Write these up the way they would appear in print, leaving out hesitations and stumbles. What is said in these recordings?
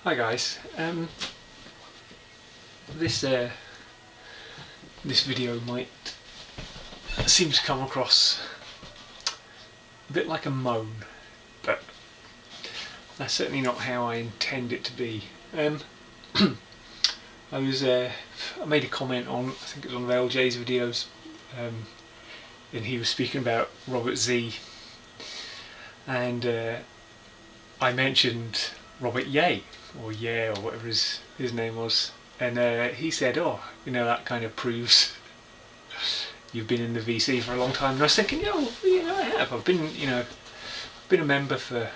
Hi guys. This video might seem to come across a bit like a moan, but that's certainly not how I intend it to be. I made a comment on, I think it was one of LJ's videos, and he was speaking about Robert Z, and I mentioned Robert Ye, or whatever his name was, and he said, "Oh, that kind of proves you've been in the VC for a long time." And I was thinking, I have. I've been a member for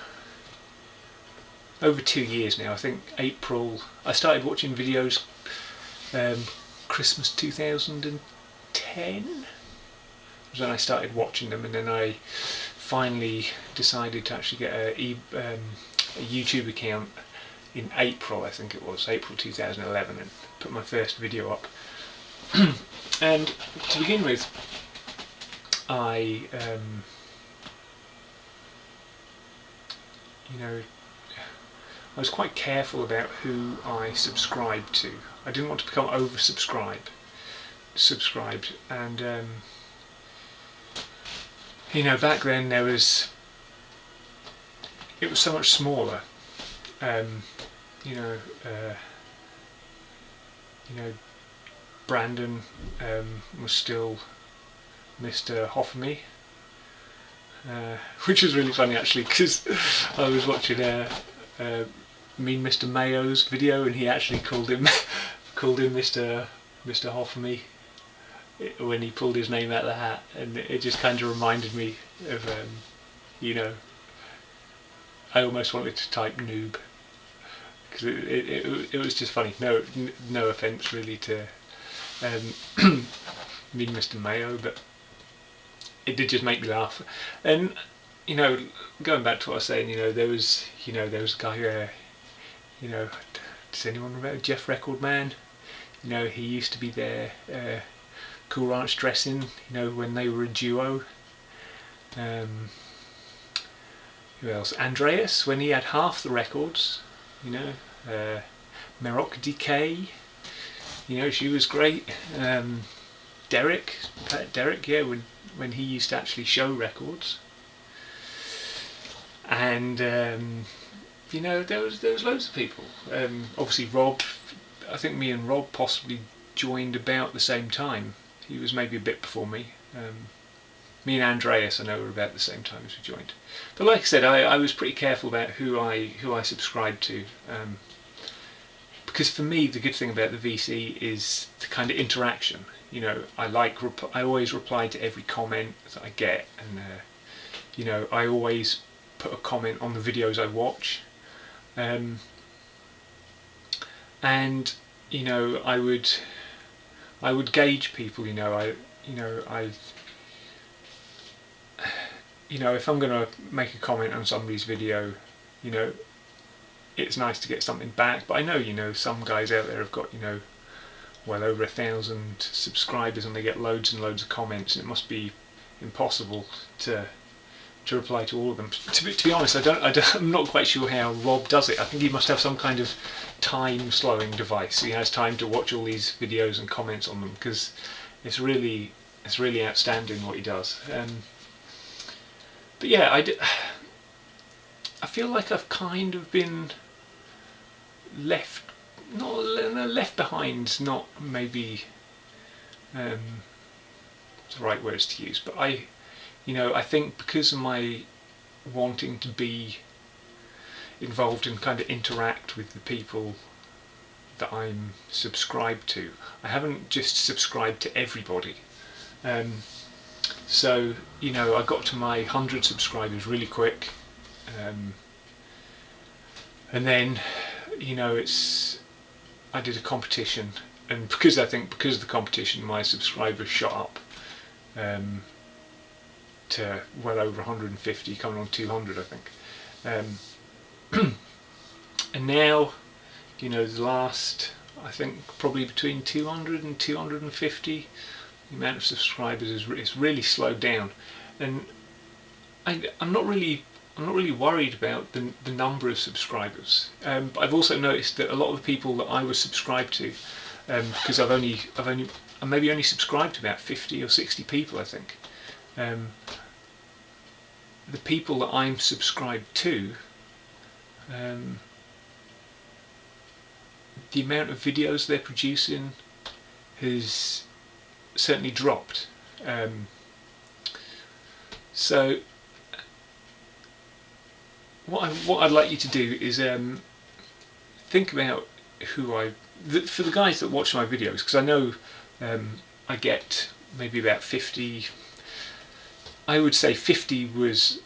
over 2 years now. I think April. I started watching videos Christmas 2010 was when I started watching them, and then I finally decided to actually get a YouTube account in April, I think it was, April 2011, and put my first video up. And to begin with, I was quite careful about who I subscribed to. I didn't want to become oversubscribed, and back then it was so much smaller. Brandon was still Mr. Hoffamy, which was really funny actually, because I was watching Mean Mr. Mayo's video, and he actually called him Mr. Hoffamy when he pulled his name out of the hat, and it just kind of reminded me of I almost wanted to type noob, because it was just funny. No offence really to Mean Mr. Mayo, but it did just make me laugh. And going back to what I was saying, there was a guy, does anyone remember Jeff Record Man? He used to be there, Cool Ranch Dressing, when they were a duo. Who else? Andreas, when he had half the records. Meroc Decay, she was great. Derek, yeah, when he used to actually show records. And there was loads of people. Obviously Rob, I think me and Rob possibly joined about the same time. He was maybe a bit before me. Me and Andreas, I know, were about the same time as we joined. But like I said, I was pretty careful about who I subscribed to, because for me the good thing about the VC is the kind of interaction. I always reply to every comment that I get, and I always put a comment on the videos I watch, and I would gauge people. If I'm going to make a comment on somebody's video, it's nice to get something back. But I know, some guys out there have got, well over 1,000 subscribers, and they get loads and loads of comments, and it must be impossible to reply to all of them. To be honest, I'm not quite sure how Rob does it. I think he must have some kind of time slowing device. He has time to watch all these videos and comments on them, because it's really outstanding what he does. But yeah, I feel like I've kind of been left behind, not maybe the right words to use, but I think because of my wanting to be involved and kind of interact with the people that I'm subscribed to, I haven't just subscribed to everybody. So I got to my 100 subscribers really quick, and then I did a competition, and because of the competition, my subscribers shot up to well over 150, coming on 200, I think. And now, the last, I think probably between 200 and 250, the amount of subscribers is really slowed down, and I'm not really I'm not really worried about the number of subscribers. But I've also noticed that a lot of the people that I was subscribed to, because I maybe only subscribed to about 50 or 60 people, I think. The people that I'm subscribed to, the amount of videos they're producing has certainly dropped. So what I'd like you to do is think about for the guys that watch my videos, because I know I get maybe about 50. I would say 50 was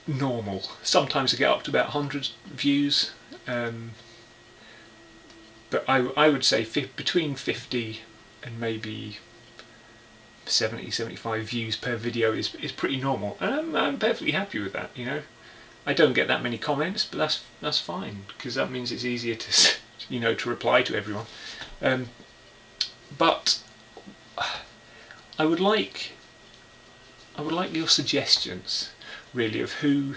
normal. Sometimes I get up to about 100 views, but I would say between 50 and maybe 70-75 views per video is pretty normal, and I'm perfectly happy with that. You know, I don't get that many comments, but that's fine, because that means it's easier to to reply to everyone. But I would like your suggestions, really, of who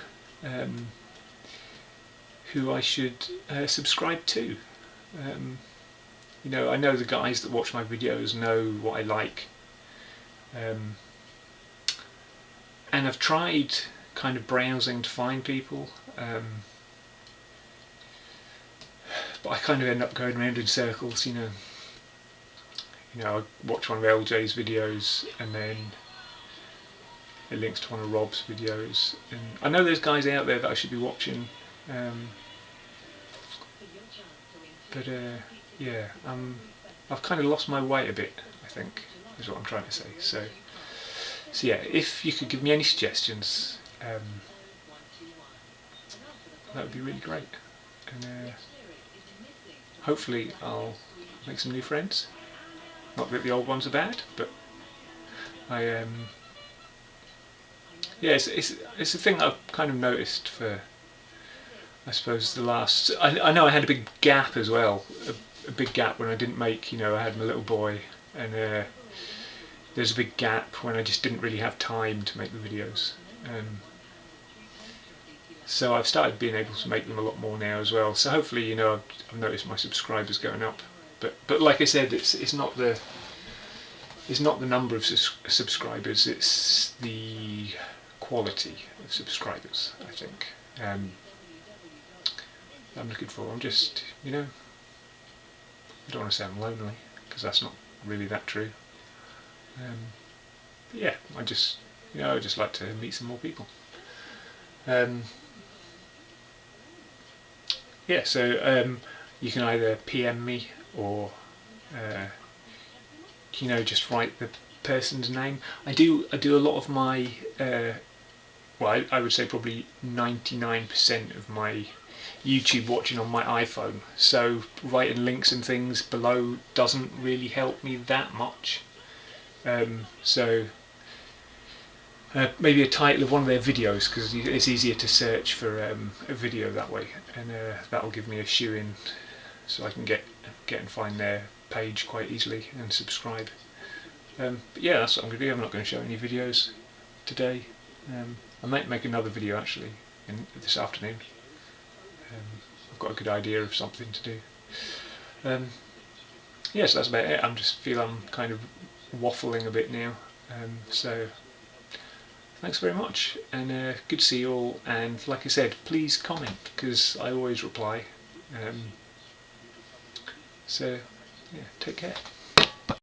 I should subscribe to. I know the guys that watch my videos know what I like, and I've tried kind of browsing to find people, but I kind of end up going around in circles. I watch one of LJ's videos, and then it links to one of Rob's videos, and I know there's guys out there that I should be watching, but yeah, I've kind of lost my way a bit, I think, is what I'm trying to say. So yeah, if you could give me any suggestions, that would be really great, and hopefully I'll make some new friends. Not that the old ones are bad, but yeah, it's a thing I've kind of noticed for, I suppose, the last. I know I had a big gap as well, a big gap when I didn't make. I had my little boy, and there's a big gap when I just didn't really have time to make the videos. So I've started being able to make them a lot more now as well. So hopefully, I've noticed my subscribers going up. But like I said, it's not the number of subscribers, it's the quality of subscribers, I think, I'm looking for. I'm just, I don't want to sound lonely, because that's not really that true. But yeah, I just like to meet some more people. Yeah, so you can either PM me or just write the person's name. I do a lot of my well, I would say probably 99% of my YouTube watching on my iPhone, so writing links and things below doesn't really help me that much. So maybe a title of one of their videos, because it's easier to search for a video that way, and that'll give me a shoe in, so I can get and find their page quite easily and subscribe. But yeah, that's what I'm going to do. I'm not going to show any videos today. I might make another video actually this afternoon. I've got a good idea of something to do. Yeah, so that's about it. I just feel I'm kind of waffling a bit now. So thanks very much, and good to see you all. And like I said, please comment, because I always reply. So yeah, take care.